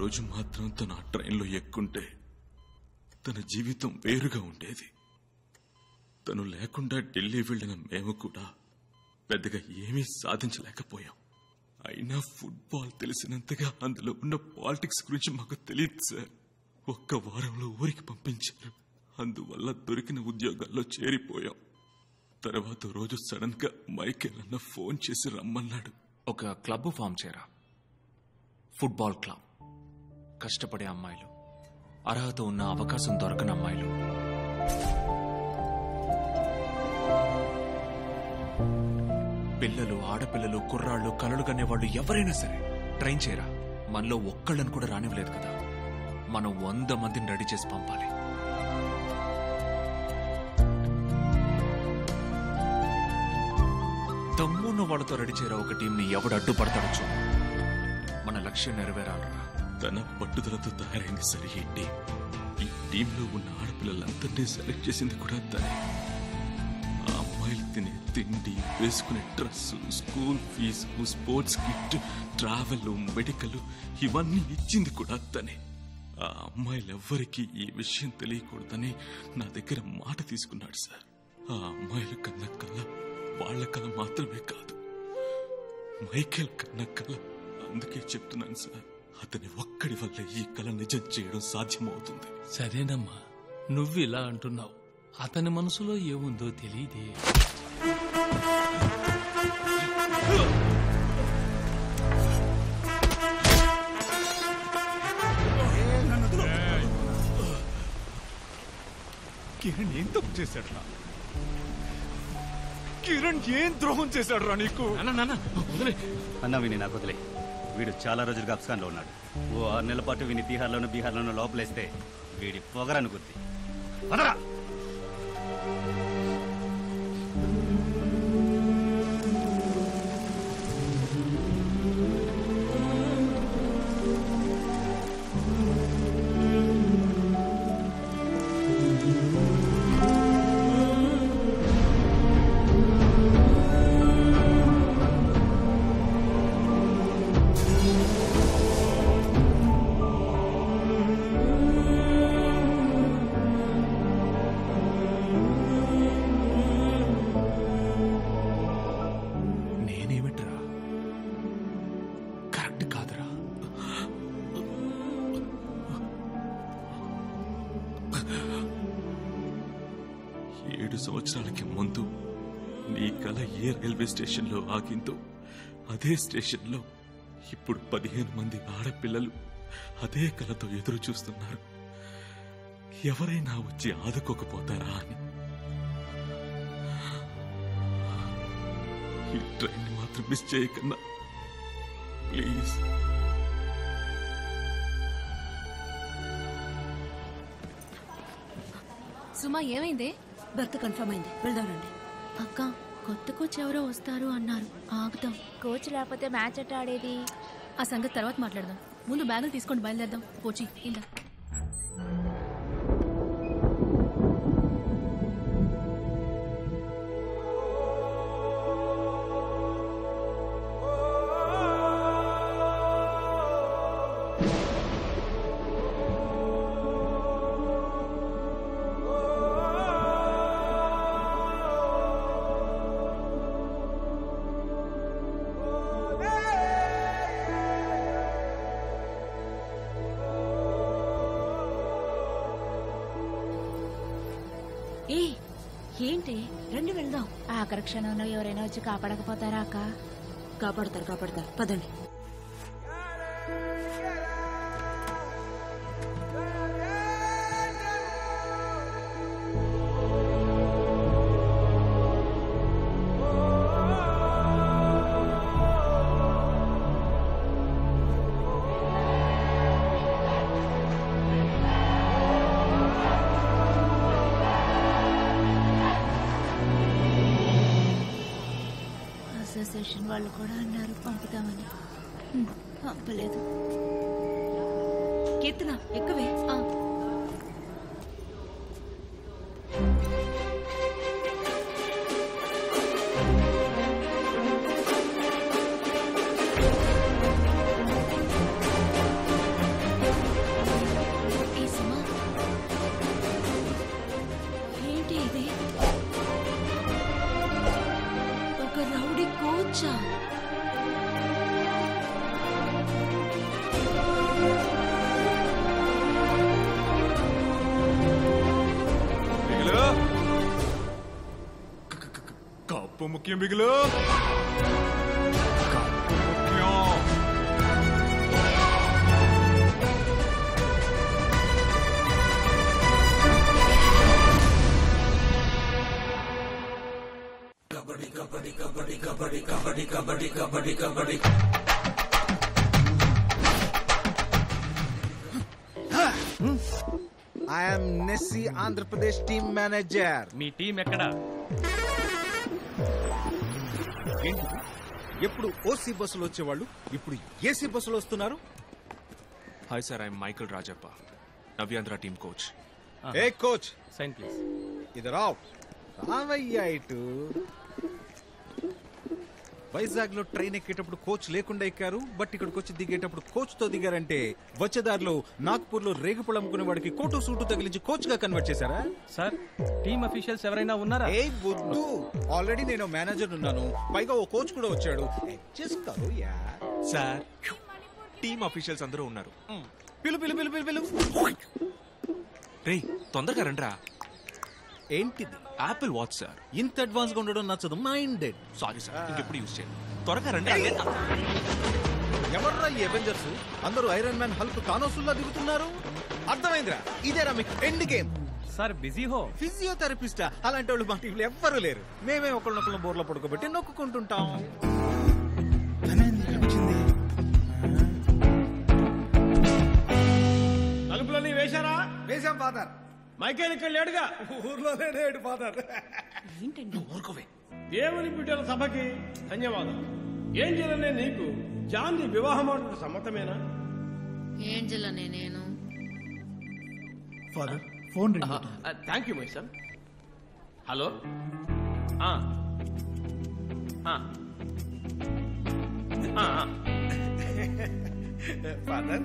రోజు మాత్రం తను ఆ ట్రైన్లో ఎక్కుంటే తన జీవితం వేరుగా ఉండేది. తను లేకుండా ఢిల్లీ వెళ్లిన మేము కూడా పెద్దగా ఏమీ సాధించలేకపోయాం. అయినా ఫుట్బాల్ తెలిసినంతగా అందులో ఉన్న పాలిటిక్స్ గురించి మాకు తెలియదు సార్. ఒక్క వారంలో ఊరికి పంపించారు. అందువల్ల దొరికిన ఉద్యోగాల్లో చేరిపోయాం. తర్వాత రోజు సడన్ గా మైకేల్ అన్న ఫోన్ చేసి రమ్మన్నాడు. ఒక క్లబ్ ఫామ్ చేయరా, ఫుట్బాల్ క్లబ్. కష్టపడే అమ్మాయిలు, అర్హత ఉన్న అవకాశం దొరకని అమ్మాయిలు, పిల్లలు, ఆడపిల్లలు, కుర్రాళ్ళు, కలలు కనేవాళ్ళు ఎవరైనా సరే ట్రైన్ చేయరా. మనలో ఒక్కళ్ళని కూడా రానివ్వలేదు కదా. మనం 100 మందిని రెడీ చేసి పంపాలి. దమ్మున్న వాళ్ళతో రెడీ చేయరా ఒక టీంని. ఎవడు అడ్డుపడతాడు చూడు. మన లక్ష్యం నెరవేరాలరా. తన పట్టుదలతో తయారైంది సరే ఈ టీం. ఈ టీంలో ఉన్న ఆడపిల్లలందరినీ సెలెక్ట్ చేసింది కూడా తనే. ఆ అమ్మాయిలు తినే తిండి, వేసుకునే dress, school fees, sports kit, travel, medical ఇవన్నీ ఇచ్చింది కూడా తనే. ఆ అమ్మాయిలెవ్వరికీ ఈ విషయం తెలియకూడదని నా దగ్గర మాట తీసుకున్నాడు సార్. ఆ అమ్మాయిల కన్న కళ వాళ్ల కళ మాత్రమే కాదు, మైకేల్ కన్న కళ. అందుకే చెప్తున్నాను సార్, అతని ఒక్కడి వల్ల ఈ కళ నిజం చేయడం సాధ్యమవుతుంది. సరేనమ్మా, నువ్వు ఇలా అంటున్నావు. అతని మనసులో ఏముందో తెలియదే. కిరణ్ ఏం తప్పు చేశాడ్రా? కిరణ్ ఏం ద్రోహం చేశాడ్రా నీకు? అన్న విని నాకు వదిలే. వీడు చాలా రోజులుగా అఫ్ఘాన్లో ఉన్నాడు. ఓ 6 నెలల పాటు విని తిహార్లోనూ బీహార్లోనూ లోపలేస్తే వీడి పొగరను గుర్తి. వదరా! నేనేమిట్రా? కరెక్ట్ కాదురా. 7 సంవత్సరాలకి ముందు నీ కళ ఏ రైల్వే స్టేషన్లో ఆగిందో అదే స్టేషన్లో ఇప్పుడు 15 మంది ఆడపిల్లలు అదే కళతో ఎదురు చూస్తున్నారు. ఎవరైనా వచ్చి ఆదుకోకపోతారా అని. ఈ ట్రైన్ మాత్రం మిస్ చేయకన్నా ప్లీజ్. సుమా, ఏమైంది? బర్త్ కన్ఫర్మ్ అయింది, వెళ్దాం రండి. అక్క, కొత్త కోచ్ ఎవరో వస్తారు అన్నారు. ఆగుదాం. కోచ్ లేకపోతే మ్యాచ్ ఎట్లా ఆడేది? ఆ సంగతి తర్వాత మాట్లాడదాం. ముందు బ్యాగులు తీసుకొని బయలుదేరదాం. కోచి ఇలా. ఏంటి, రండి వెళ్దాం. ఆఖరి క్షణంలో ఎవరైనా వచ్చి కాపాడకపోతారా అక్క? కాపాడతారు, పదండి. అసోసియేషన్ వాళ్ళు కూడా అన్నారు పంపుతామని. పంపలేదు. కీర్తన ఎక్కువే. ముఖ్యం బిగులు ముఖ్యం. ఐఎమ్ నెస్సీ ఆంధ్రప్రదేశ్ టీమ్ మేనేజర్. మీ టీం ఎక్కడా? ఏంటి ఎప్పుడు ఓసీ బస్సులు వచ్చేవాళ్ళు ఇప్పుడు ఏసీ బస్సులు వస్తున్నారు? Hi sir, I'm Michael Rajappa, Navyandhra team coach. Hey coach, sign please. ఇది రావయ్యా ఇటు. వైజాగ్ లో ట్రైన్ ఎక్కేటప్పుడు కోచ్ లేకుండా ఎక్కారు, బట్ ఇక్కడికి వచ్చి దిగేటప్పుడు కోచ్ తో దిగారంటే వచ్చేదారిలో నాగ్పూర్ లో రేగుపళ్ళు అమ్ముకునే వాడికి కోటు సూటు తగిలించి కోచ్ గా కన్వర్ట్ చేశారా? సార్, టీమ్ అఫీషియల్స్ ఎవరైనా ఉన్నారా? ఏ బుద్ధు, ఆల్రెడీ నేను మేనేజర్ ఉన్నాను, పైగా ఓ కోచ్ కూడా వచ్చాడు. సార్, టీమ్ అఫీషియల్స్ అందరూ ఉన్నారు. పిలు పిలు పిలు పిలు పిలు. రేయ్, తొందరగా రండ్రా. ఏంటిది? Apple watch sir. ఇంత అడ్వాన్స్ గా ఉండడం నచ్చదు. మైండెడ్. సారీ సార్, ఇంకెప్పుడు యూజ్ చేయండి. త్వరగా రండి. ఎవర్రా ఈ అవెంజర్స్? అందరూ ఐరన్ మ్యాన్, హల్క్, థానోసుల్లా దిగుతున్నారు. అర్థమైందిరా, ఇదేరా మీకు ఎండ్ గేమ్. సార్ బిజీ హో. ఫిజియోథెరపిస్టా? అలాంటి వాళ్ళు మా టీంలో ఎవ్వరూ లేరు. మేమే ఒకళ్ళనొకళ్ళం బోర్లో పడుకోబెట్టి నొక్కుంటుంటాం. తలుపులన్నీ వేశారా? వేసాం ఫాదర్. మైకేల్ ఇక్కడ లేడుగా? ఊర్లోనే లేడు ఫాదర్. ఊరుకోవే. దేవుని బిడ్డల సభకి ధన్యవాదాలు. ఏంజల్ అనే నీకు జాన్ని వివాహం ఆడటం సమ్మతమేనా? ఏంజల్ అనే నేను father phone thank you my son. Hello. Father,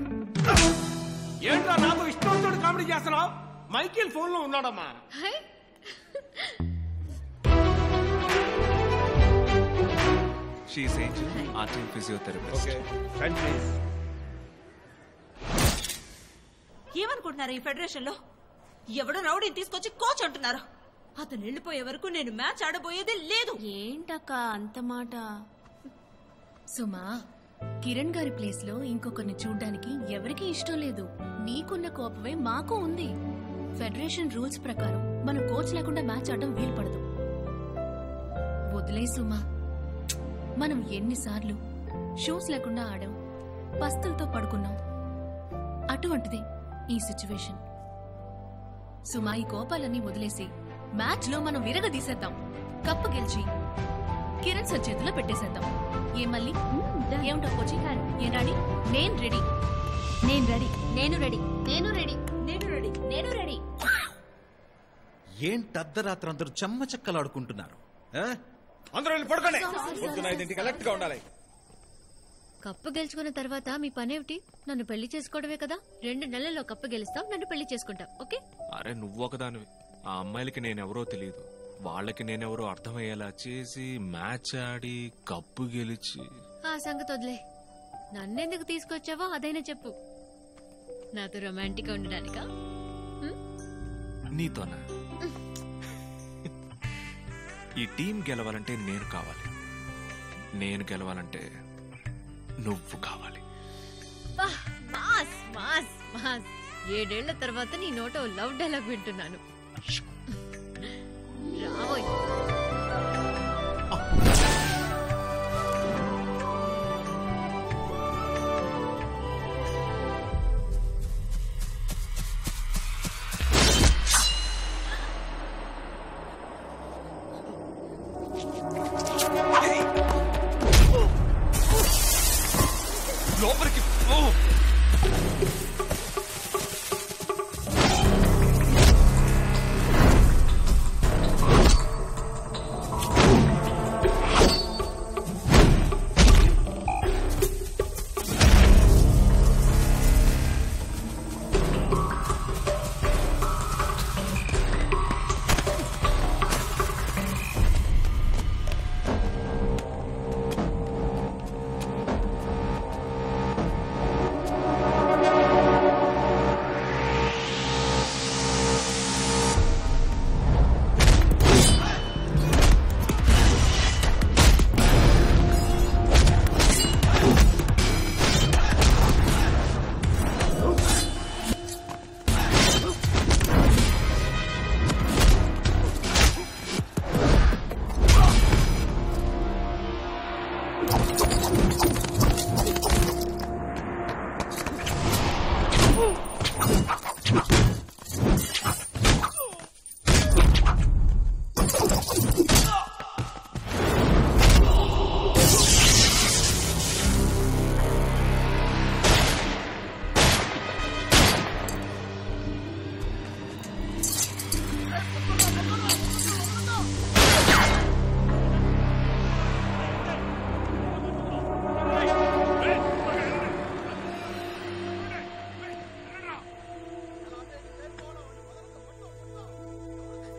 ఏంట్రా నాతో ఇష్టంతో కామెడీ చేస్తున్నావు? మైకేల్ ఫోన్ లో ఉన్నాడమ్మా. షీఈస్ ఏంజల్, ఆ టీమ్ ఫిజియోథెరపిస్ట్. ఏమనుకుంటున్నారు ఈ ఫెడరేషన్ లో? ఎవడో రౌడీని తీసుకొచ్చి కోచ్ అంటున్నారు. అతను వెళ్ళిపోయే వరకు నేను మ్యాచ్ ఆడబోయేదే లేదు. ఏంటక్క అంత మాట? సుమా, కిరణ్ గారి ప్లేస్ లో ఇంకొకరిని చూడ్డానికి ఎవరికీ ఇష్టం లేదు. నీకున్న కోపమే మాకు ఉంది. ఫెడరేషన్ రూల్స్ ప్రకారం మనం కోచ్ లేకుండా మ్యాచ్ ఆడడం వీలు పడదు. వదిలే సుమా. మనం ఎన్నిసార్లు షూస్ లేకుండా ఆడాం, పస్తులతో పడుకున్నాం. అటువంటిది ఈ సిచ్యువేషన్. సుమా, ఈ కోపాలన్నీ వదిలేసి మ్యాచ్ లో మనం విరగదీసేద్దాం. కప్పు గెలిచి కిరణ్ సార్ చేతిలో పెట్టేసేద్దాం. ఏమల్లి? ఏమిటో కోచి? ఏం రెడీ? నేను రెడీ. నేను రెడీ. నేను రెడీ. నేను రెడీ. నేను రెడీ. నేను రెడీ. ఏంటి అర్ధరాత్రి అందరూ చెమ్మ చెక్కలాడుకుంటున్నారు? అందరూ వెళ్ళి పడుకోండి. పొద్దున 5ంటికి అలర్ట్ గా ఉండాలి. కప్పు గెలుచుకున్న తర్వాత మీ పనేమిటి? నన్ను పెళ్లి చేసుకోవడమే కదా. 2 నెలల్లో కప్పు గెలుస్తాం, నన్ను పెళ్లి చేసుకుంటాం. ఓకే? అరే, నువ్వు ఒకదానివి. ఆ అమ్మాయిలకి నేనెవరో తెలియదు. వాళ్ళకి నేనెవరో అర్థమయ్యేలా చేసి మ్యాచ్ ఆడి కప్పు గెలిచి. ఆ సంగతి వదిలే. నన్నెందుకు తీసుకొచ్చావో అదైనా చెప్పు. నాతో రొమాంటిక్ గా ఉండడానికా? నీతోనా? ఈ టీం గెలవాలంటే నేను కావాలి, నేను గెలవాలంటే నువ్వు కావాలి. Mass mass mass. 7 ఏళ్ల తర్వాత నీ నోట లవ్ డైలాగ్ వింటున్నాను. రావోయ్. లోపలికి పో.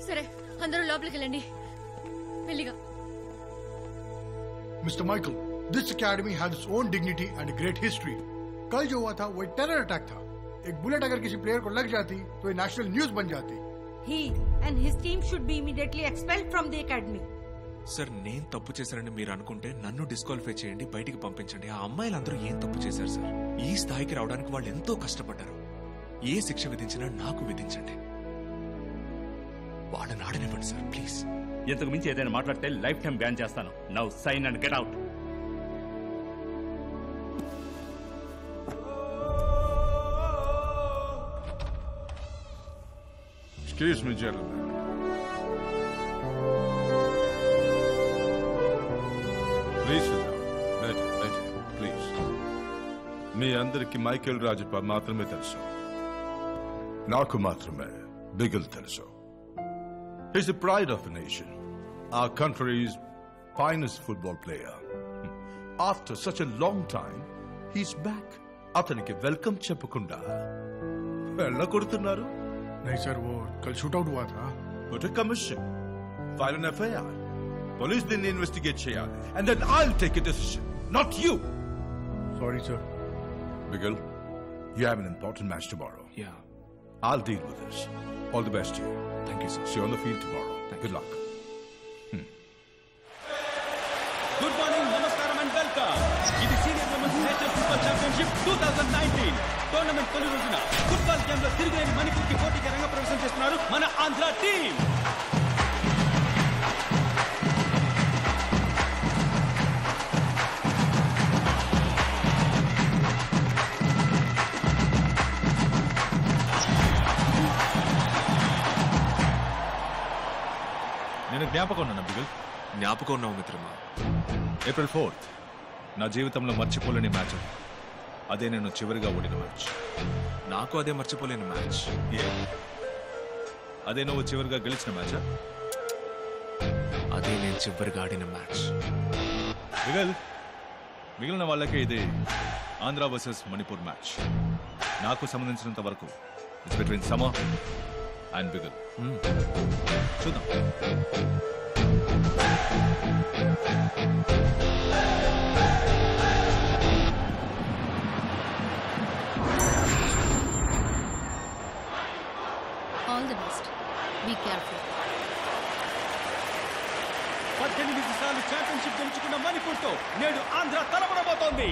సరే అందరూ లోపలికి వెళ్ళండి మెల్లిగా. Mr. Michael, this academy has its own dignity and a great history. कल जो हुआ था वो एक टेरर अटैक था. एक बुलेट अगर किसी प्लेयर को लग जाती तो ये नेशनल न्यूज बन जाती. He and his team should be immediately expelled from the academy. Sir నేను తప్పు చేశానని మీరు అనుకుంటే నన్ను డిస్క్వాలిఫై చేయండి, బయటికి పంపించండి. ఆ అమ్మాయిలందరూ ఏం తప్పు చేశారు సార్? ఈ స్థాయికి రావడానికి వాళ్ళు ఎంతో కష్టపడ్డారు. ఏ శిక్ష విధించినా నాకు విధించండి. వాళ్ళని ఆడనివ్వండి సార్ ప్లీజ్. ఇంతకు మించి ఏదైనా మాట్లాడితే లైఫ్ టైం బ్యాన్ చేస్తాను. Now sign and get out. Excuse me, gentlemen. Please sit down. Better, please. మీ అందరికి మైకేల్ రాజప్ప మాత్రమే తెలుసు. నాకు మాత్రమే బిగిల్ తెలుసు. He's the pride of the nation. Our country's finest football player. After such a long time, he's back. అతనికి welcome చెప్పకుండా వెళ్ళగొడుతున్నారు. नहीं सर, वो कल शूट आउट हुआ था. Put a commission. File an FIR. Police దీన్ని ఇన్వెస్టిగేట్ చేయాలి. And then I'll take a decision. Not you. Sorry, sir. Bigel, you have an important match tomorrow. Yeah. I'll deal with this. All the best to you. Thank you, sir. See you on the field tomorrow. Good luck. Good morning, namaskaram and welcome. ఇది senior women's national football championship 2019 tournament తొలి రోజున football game లో తిరుగులేని మణిపూర్కి పోటీకి రంగ ప్రవేశం చేస్తున్నారు మన ఆంధ్ర టీం. నేను జ్ఞాపకం ఉన్నాను బిగిల్. జ్ఞాపకం ఉన్నావు మిత్రమా. April 4th నా జీవితంలో మర్చిపోలేని మ్యాచ్ అది. అదే నేను చివరిగా ఓడిన మ్యాచ్. నాకు అదే మర్చిపోలేని మ్యాచ్. అదే నువ్వు చివరిగా గెలిచిన మ్యాచా? అదే నేను చివరిగా ఆడిన మ్యాచ్. బిగల్, మిగిలిన వాళ్ళకే ఇది ఆంధ్ర వర్సెస్ మణిపూర్ మ్యాచ్. నాకు సంబంధించినంత వరకు ఇట్స్ బిట్వీన్ సమర్ అండ్ బిగల్. చూద్దాం. All the best. Be careful. 18 సార్లు ఛాంపియన్షిప్ గెలుచుకున్న మణిపూర్తో నేడు ఆంధ్ర తలపడబోతోంది.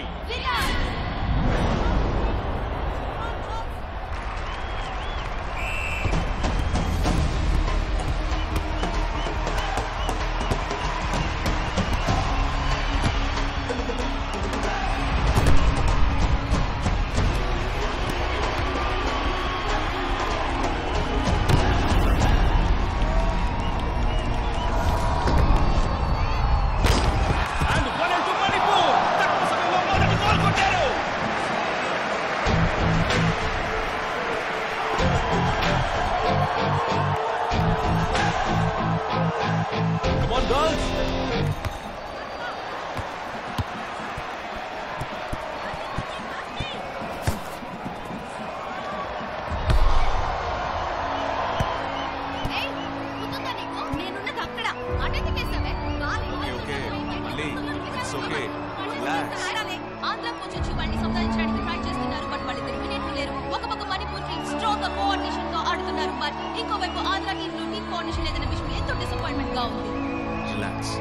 ఇంకోవైపు ఆంధ్ర టీం నుండి కోఆర్డినేషన్ లేదన్న విషయం ఎంతో డిసప్పాయింట్మెంట్ గా ఉంది. రిలాక్స్.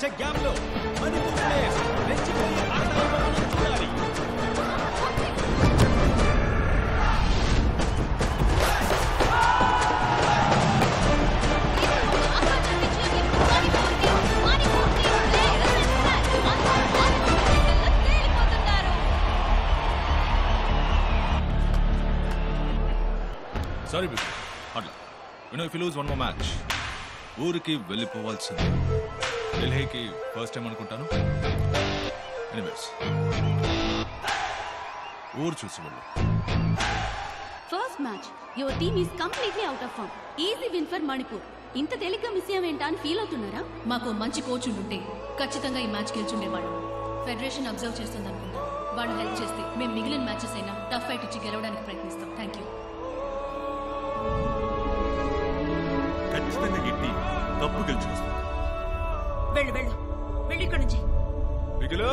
మధ్య గ్యాప్ లో మణిపూర్ ప్లేయర్స్ రెచ్చిపోయి ఆడతారేమో మనం చూడాలి. సారీ బిగ్ అట్లా if you lose one more match ఊరికి వెళ్ళిపోవాల్సింది. ఢిల్లీకి ఫస్ట్ టైం అనుకుంటాను. ఎనీవేస్ ఊరు చూసి వెళ్ళు. First match your team is completely out of form. Easy win for Manipur. ఇంత తేలిగ్గా మిస్ అయ్యామేంటా అని ఫీల్ అవుతున్నారా? మాకు మంచి కోచ్ ఉంటే ఖచ్చితంగా ఈ మ్యాచ్ గెలుచుండేవాళ్ళు. ఫెడరేషన్ అబ్జర్వ్ చేస్తుంది అనుకుంటా. వాళ్ళు హెల్ప్ చేస్తే మేము మిగిలిన మ్యాచెస్ అయినా టఫ్ ఫైట్ ఇచ్చి గెలవడానికి ప్రయత్నిస్తాం. Thank you. ఖచ్చితంగా ఈ టీం కప్పు గెలుచుకొస్తుంది. వెళ్ళు వెళ్ళు వెళ్ళి ఇక్కడి నుంచి. బిగులు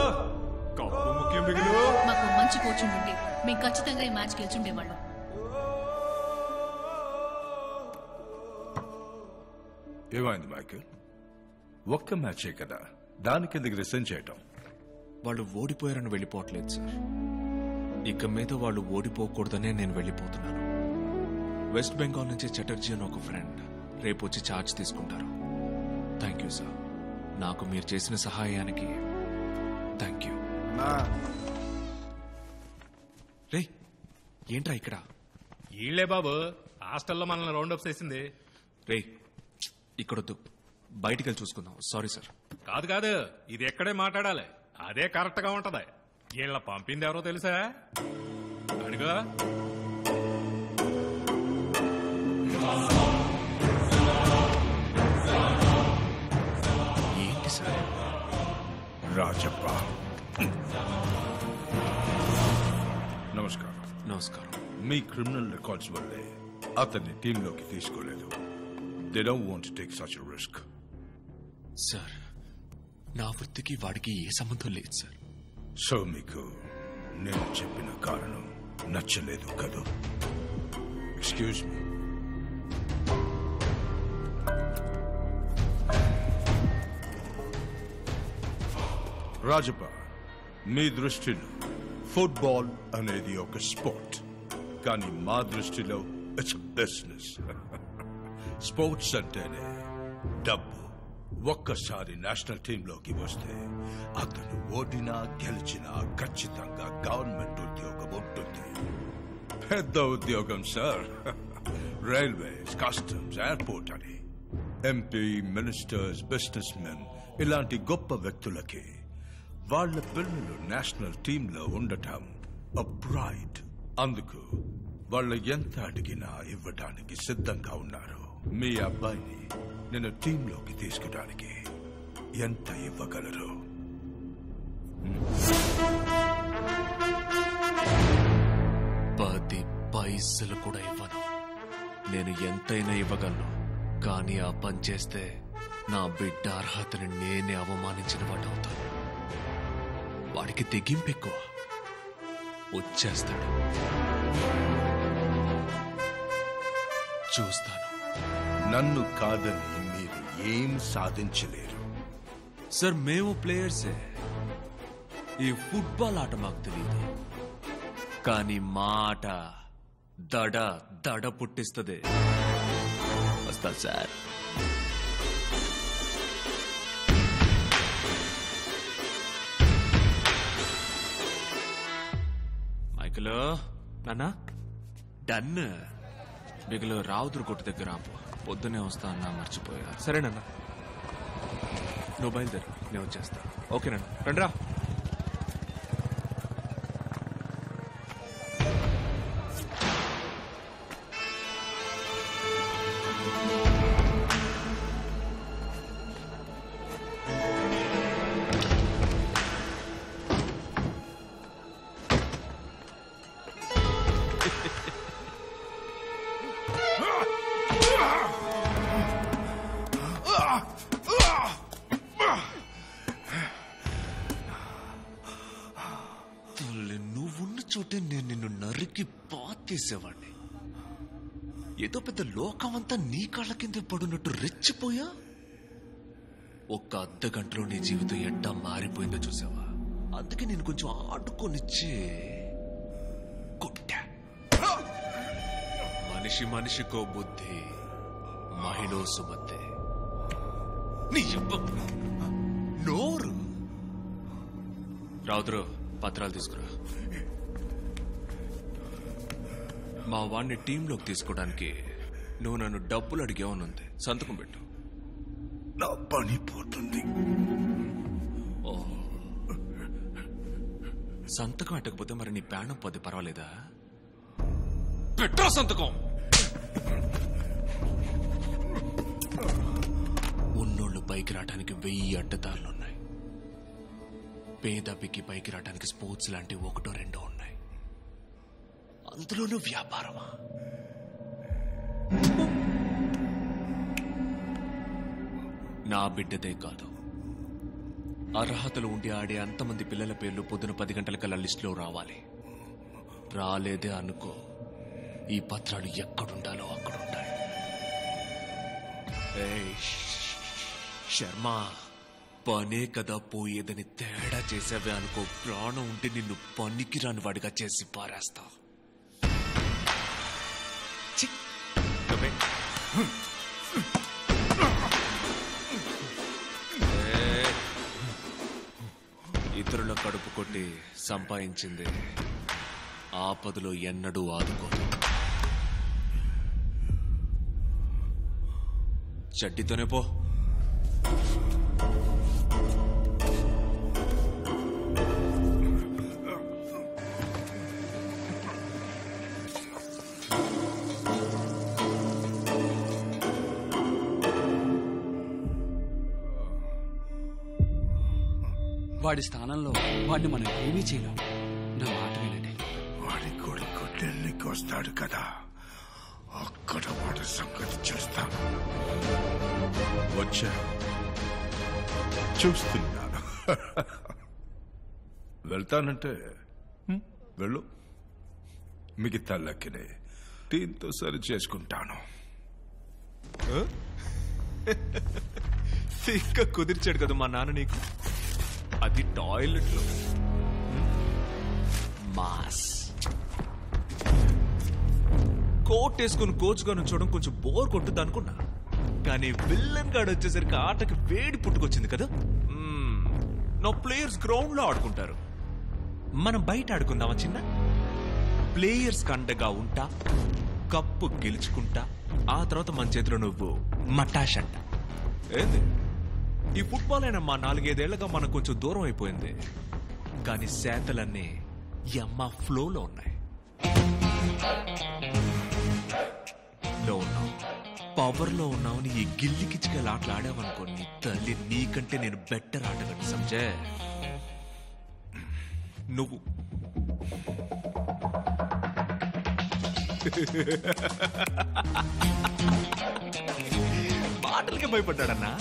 కప్పు ముఖ్యం. బిగులు మాకు మంచి కోచ్ ఉంటే మేము ఖచ్చితంగా ఈ మ్యాచ్ గెలుచుండేవాళ్ళం. ఏమైంది మైకేల్? ఒక్క మ్యాచే కదా, దానికి ఎందుకు రిసైన్ చేయటం? వాళ్ళు ఓడిపోయారని వెళ్ళిపోవట్లేదు సార్. ఇక మీద వాళ్ళు ఓడిపోకూడదనే నేను వెళ్ళిపోతున్నాను. వెస్ట్ బెంగాల్ నుంచి చటర్జీ అని ఒక ఫ్రెండ్ రేపు వచ్చి ఛార్జ్ తీసుకుంటారు. Thank you sir. నాకు మీరు చేసిన సహాయానికి థ్యాంక్ యూ. రే ఏంట్రా ఇక్కడ? ఈళ్లే బాబు హాస్టల్లో మనల్ని రౌండప్ చేసింది. రే ఇక్కడొద్దు, బయటికి వెళ్ళి చూసుకుందాం. Sorry sir. కాదు కాదు, ఇది ఎక్కడే మాట్లాడాలి, అదే కరెక్ట్ గా ఉంటది. వీళ్ళ పంపింది ఎవరో తెలుసా? అడుగా ఏంటి సార్? రాజప్ప. నమస్కారం. నమస్కారం. మీ క్రిమినల్ రికార్డ్స్ వల్లే అతన్ని టీంలోకి తీసుకోలేదు. They don't want to take such a risk. Sir నా వృత్తికి వాడికి ఏ సంబంధం లేదు సార్. సో మీకు నేను చెప్పిన కారణం నచ్చలేదు కదా? Excuse me. రాజప్ప, మీ దృష్టిలో ఫుట్బాల్ అనేది ఒక స్పోర్ట్, కానీ మా దృష్టిలో ఇట్స్ బిజినెస్. స్పోర్ట్స్ అంటేనే డబ్బు. ఒక్కసారి నేషనల్ టీంలోకి వస్తే అతను ఓడినా గెలిచినా ఖచ్చితంగా గవర్నమెంట్ ఉద్యోగం ఉంటుంది. పెద్ద ఉద్యోగం సార్. రైల్వేస్, కస్టమ్స్, ఎయిర్పోర్ట్ అని. ఎంపీ, మినిస్టర్స్, బిజినెస్ మెన్ ఇలాంటి గొప్ప వ్యక్తులకి వాళ్ళ పిల్లలు నేషనల్ టీంలో ఉండటం అ ప్రైడ్. అందుకు వాళ్ళు ఎంత అడిగినా ఇవ్వడానికి సిద్ధంగా ఉన్నారు. మీ అబ్బాయిని నేను టీంలోకి తీసుకోవడానికి ఎంత ఇవ్వగలరు? 10 పైసలు కూడా ఇవ్వను. నేను ఎంతైనా ఇవ్వగలను, కానీ ఆ పని చేస్తే నా బిడ్డ అర్హతని నేనే అవమానించిన వాడు అవుతాను. వాడికి తెగింపు ఎక్కువ, వచ్చేస్తాడు. చూస్తాను. నన్ను కాదని మీరు ఏం సాధించలేరు. సార్ మేము ప్లేయర్సే. ఈ ఫుట్బాల్ ఆట మాకు తెలియదు, కానీ మా ఆట దడ దడ పుట్టిస్తుంది. వస్తా సార్. మైకిలో నాన్న డన్. బిగులు రావుదురు కొట్టు దగ్గర ఆపు. పొద్దునే వస్తా అన్నా, మర్చిపోయా. సరేనన్నా, నువ్వు బయలుదేరు, నేను వచ్చేస్తా. ఓకేనన్నా, రండిరా. నువ్వున్న చోటే నేను నిన్ను నరికి పాతేసేవాడిని. ఏదో పెద్ద లోకమంతా నీ కాళ్ళ కింద పడున్నట్టు రెచ్చిపోయా. ఒక్క అర్ధ గంటలో నీ జీవితం ఎట్టా మారిపోయిందో చూసావా? అందుకే నేను కొంచెం ఆడుకొనిచ్చి కొట్టా. మనిషి మనిషికో బుద్ధి, మహిళ సుమతే. నీ నోరు రావుద్రు, పత్రాలు తీసుకురా. మా వాడిని టీంలోకి తీసుకోవడానికి నువ్వు నన్ను డబ్బులు అడిగావనుంది. సంతకం పెట్టు. నా పని పోతుంది. సంతకం పెట్టకపోతే మరి నీ ప్రాణం పోతే పర్వాలేదా? పెట్టో సంతకం. ఉన్నోళ్ళు పైకి రావడానికి 1000 అడ్డదారులున్నాయి. పేదబ్బికి పైకి రావడానికి స్పోర్ట్స్ లాంటి 1-2 ఉన్నాయి. అందులోనూ వ్యాపారమా? నా బిడ్డదే కాదు, అర్హతలు ఉండి ఆడే అంతమంది పిల్లల పేర్లు పొద్దున 10 గంటలకల్లా లిస్టులో రావాలి. రాలేదే అనుకో, ఈ పత్రాలు ఎక్కడుండాలో అక్కడుంటాయి. శర్మ, పనే కదా పోయేదని తేడా చేసావే అనుకో, ప్రాణం ఉంటే నిన్ను పనికిరాని వాడిగా చేసి పారేస్తా. ఇతరుల కడుపు కొట్టి సంపాదించింది ఆపదలో ఎన్నడూ ఆదుకోదు. చడ్డీతోనే పో. వాడి స్థానంలో వాడిని మనం ఏమీ చేయలేం. నా మాట వినండి. వాడి కొడుకు ఢిల్లీకి వస్తాడు కదా, అక్కడ వాడి సంగతి చూస్తాను. వచ్చా, చూస్తున్నాను. వెళ్తానంటే వెళ్ళు. మిగతా లెక్కనే టీంతో సరి చేసుకుంటాను. ఇంకా కుదిర్చాడు కదా మా నాన్న నీకు. అది టాయిలెట్ లో మాస్. కోట్ వేసుకుని కోచ్ గా నుంచోవడం కొంచెం బోర్ కొట్టుద్ది అనుకున్నా, కానీ విల్లన్ గాడు వచ్చేసరికి ఆటకి వేడి పుట్టుకొచ్చింది కదా. నా ప్లేయర్స్ గ్రౌండ్ లో ఆడుకుంటారు, మనం బయట ఆడుకుందామా చిన్న? ప్లేయర్స్ కండగా ఉంటా, కప్పు గెలుచుకుంటా, ఆ తర్వాత మన చేతిలో నువ్వు మటాష్ అంట. ఏంది ఈ ఫుట్బాల్ అయినా మా 4-5 ఏళ్లుగా మనకు కొంచెం దూరం అయిపోయింది, కానీ శాతలన్నీ అమ్మ ఫ్లోలో ఉన్నాయి. లో ఉన్నావు, పవర్ లో ఉన్నావు. ఈ గిల్లి కిచ్చికలు ఆటలు ఆడావనుకో, నీ తల్లి నీకంటే నేను బెటర్ ఆటగాడు సంజయ్. నువ్వు మాటలకి భయపడ్డాడన్నా.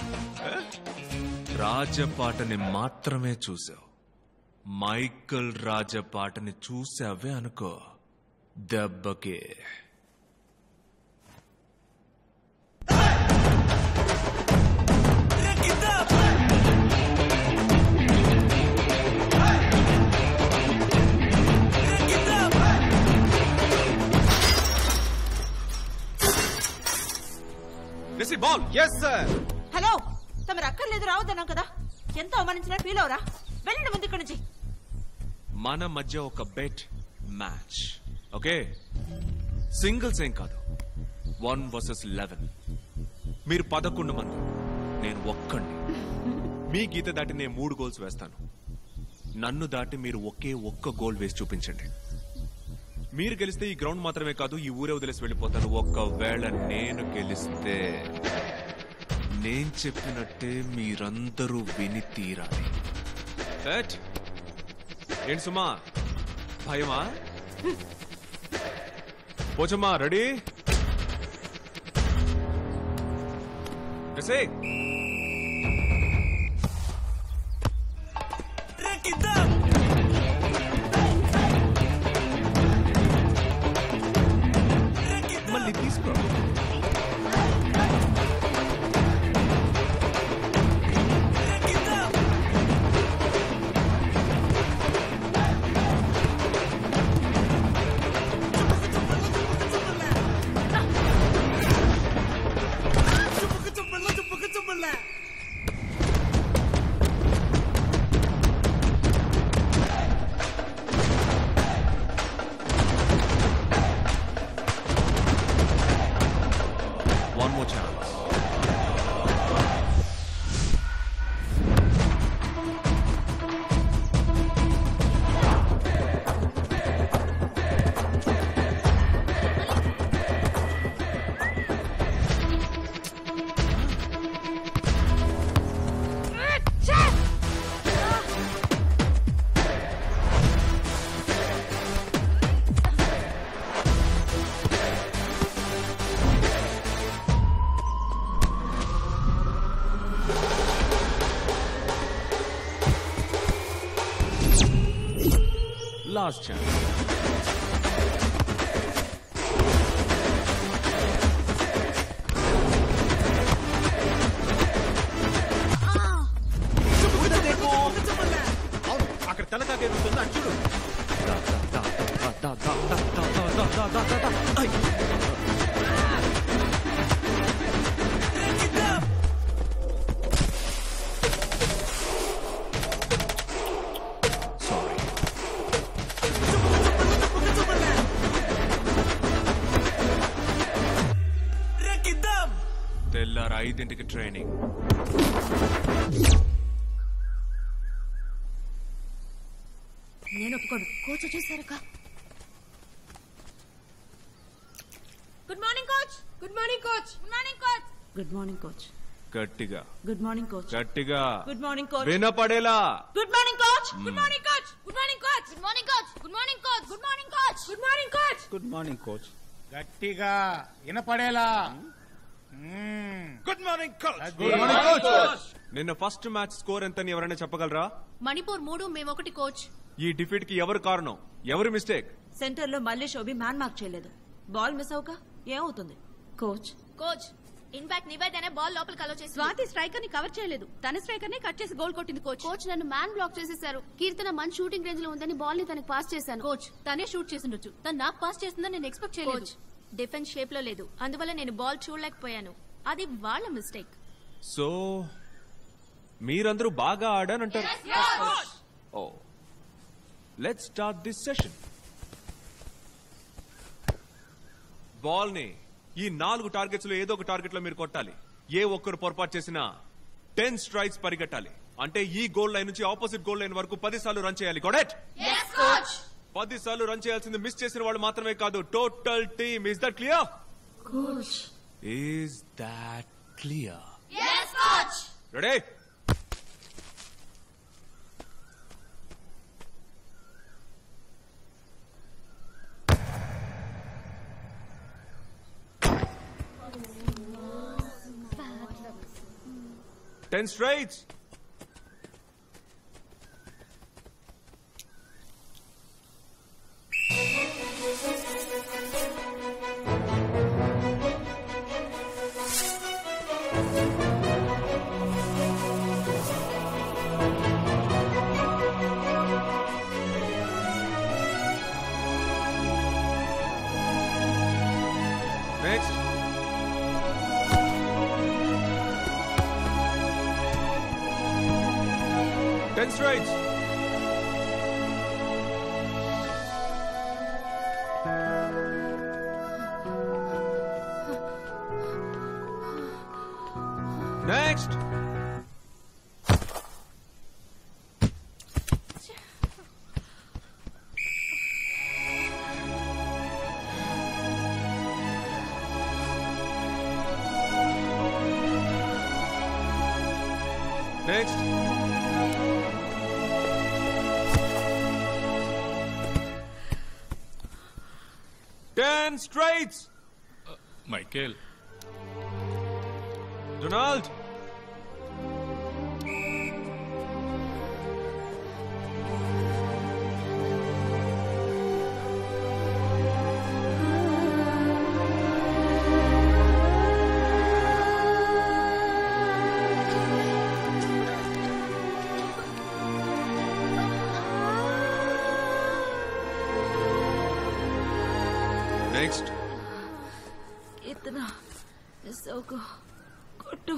రాజపాటని మాత్రమే చూసావు, మైకల్ రాజపాటని చూసావే అనుకో, దెబ్బకే. బాల్. Yes sir. హలో, తమరు అక్కర్లేదు రావద్దన్నాం కదా, ఎంత అవమానించినా ఫీల్ అవరా? వెళ్ళండి ముందు ఇక్కడి నుంచి. మన మధ్య ఒక బెట్ మ్యాచ్, ఓకే? సింగిల్స్ ఏం కాదు, 1 vs 11. మీరు 11 మంది, నేను ఒక్కడిని. మీ గీత దాటి నేను 3 గోల్స్ వేస్తాను. నన్ను దాటి మీరు ఒకే ఒక్క గోల్ వేసి చూపించండి. మీరు గెలిస్తే ఈ గ్రౌండ్ మాత్రమే కాదు, ఈ ఊరే వదిలేసి వెళ్ళిపోతాను. ఒకవేళ నేను గెలిస్తే నేను చెప్పినట్టే మీరందరూ విని తీరాలి. ఏంటి సుమా, భయమా? పోచమ్మా, రెడీ? మళ్ళీ తీసుకో. more chance. Last chance. అక్కడ తలకాకే ఉంటుంది అటు చూడు. తెల్లారు 5ంటికి ట్రైనింగ్. నేను ఒప్పుకోను. కోచ్ వచ్చేసారక్క. Good morning coach. Good morning coach. Good morning coach. Good morning coach. గట్టిగా. Good morning coach. గట్టిగా. Good morning coach. వినపడేలా. Good morning coach. Good morning coach. Good morning coach. Good morning coach. Good morning coach. Good morning coach. Good morning coach. Good morning coach. గట్టిగా వినపడేలా. Good morning coach. Good morning coach. నిన్న first match score ఎంతని ఎవరైనా చెప్పగలరా? మణిపూర్ 3, మేము 1 coach. ఈ defeat కి ఎవరు కారణం? ఎవరి మిస్టేక్? సెంటర్ లో మళ్ళీ శోభి మ్యాన్ మార్క్ చేయలేదు. బాల్ మిస్ అవుక ఏమవుతుంది కోచ్? కోచ్ ఇన్ఫాక్ట్ నివేదనే బాల్ లోపలికి అలో చేసి స్వాతి స్ట్రైకర్ ని కవర్ చేయలేదు. తన స్ట్రైకర్ ని కట్ చేసి గోల్ కొట్టింది కోచ్. కోచ్ నన్ను మ్యాన్ బ్లాక్ చేసేశారు. కీర్తన మంచి షూటింగ్ రేంజ్ లో ఉందని బాల్ ని తనకి పాస్ చేశాను. కోచ్ తనే షూట్ చేసిండొచ్చు, తను నాకు పాస్ చేస్తుందని నేను ఎక్స్పెక్ట్ చేయలేదు. డిఫెన్స్ షేప్ లో లేదు, అందువల్ల నేను బాల్ చూడలేకపోయాను. అది వాళ్ళ మిస్టేక్. సో మీరందరూ బాగా ఆడానంటారు. Oh let's start this session. Ball ని ఈ 4 టార్గెట్స్ లో ఏదో ఒక టార్గెట్ లో మీరు కొట్టాలి. ఏ ఒక్కరు పొరపాటు చేసినా 10 స్ట్రైక్స్ పరిగెట్టాలి. అంటే ఈ గోల్ లైన్ నుంచి ఆపోజిట్ గోల్ లైన్ వరకు 10 సార్లు రన్ చేయాలి. Got it? 10 సార్లు రన్ చేయాల్సింది మిస్ చేసిన వాళ్ళు మాత్రమే కాదు, total team. Is that clear? Coach is that clear? yes coach. Ready? Ten straights. Next. Ten straights. Next. Next. Ten straights. Michael. Donald. Next. इतना सबको कोटू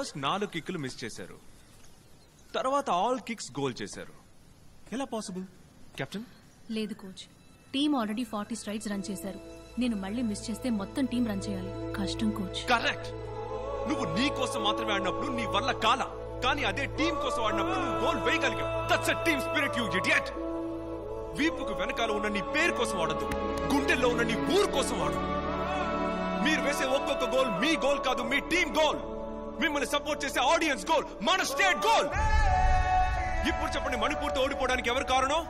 ఫస్ట్ 4 కిక్లు మిస్ చేశారు, తర్వాత ఆల్ కిక్స్ గోల్ చేశారు. ఎలా పాసిబుల్ కెప్టెన్? లేదు coach, team already 40 strides run చేశారు. నేను మళ్ళీ మిస్ చేస్తే మొత్తం టీం రన్ చేయాలి. కష్టం కోచ్. కరెక్ట్. నువ్వు నీ కోసం మాత్రమే ఆడినప్పుడు నీ వల్ల కాల, కానీ అదే టీం కోసం ఆడినప్పుడు నువ్వు గోల్ వేయగలిగావు. That's a team spirit, you idiot. వీపుకు వెనకాల ఉన్న నీ పేరు కోసం ఆడద్దు, గుండెల్లో ఉన్న నీ ఊరు కోసం ఆడు. మీరు వేసే ఒక్కొక్క గోల్ మీ గోల్ కాదు, మీ టీం గోల్. మిమ్మల్ని సపోర్ట్ చేసే ఆడియన్స్ గోల్, మన స్టేట్ గోల్. ఇప్పుడు చెప్పండి, మణిపూర్తో ఓడిపోవడానికి ఎవరు కారణం?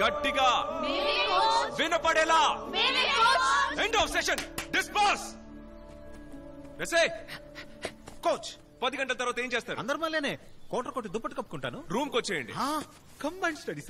గట్టిగా వినపడేలా. End of session. Disperse. Coach 10 గంటల తర్వాత ఏం చేస్తారు? అందరి మళ్ళీనే కోట కొట్టి దుప్పటి కప్పుకుంటాను. రూమ్ కి వచ్చేయండి. Combine studies.